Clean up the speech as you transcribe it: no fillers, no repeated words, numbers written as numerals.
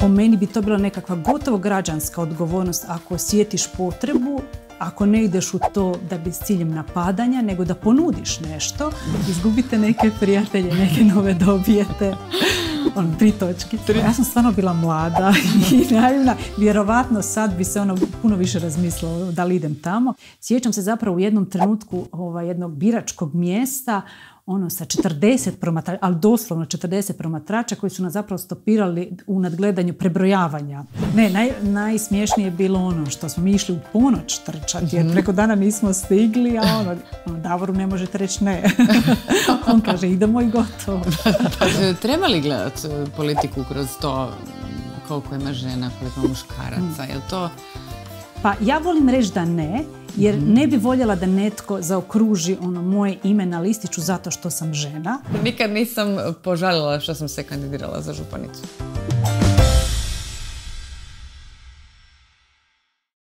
po meni bi to bila nekakva gotovo građanska odgovornost ako osjetiš potrebu, ako ne ideš u to da bi s ciljem napadanja, nego da ponudiš nešto, izgubite neke prijatelje, neke nove dobijete. 3 točkice. Ja sam stvarno bila mlada i naivna. Vjerovatno sad bi se puno više razmislilo da li idem tamo. Sjećam se zapravo u jednom trenutku jednog biračkog mjesta sa 40 promatrača, ali doslovno 40 promatrača koji su nas zapravo stopirali u nadgledanju prebrojavanja. Ne, najsmiješnije je bilo što smo mi išli u ponoć trčati jer preko dana nismo stigli, a Davoru ne možete reći ne. On kaže idemo i gotovo. Treba li gledati politiku kroz to koliko ima žena, koliko ima muškaraca? Je li to... Pa ja volim reći da ne, jer ne bi voljela da netko zaokruži moje ime na listiću zato što sam žena. Nikad nisam požalila što sam se kandidirala za županicu.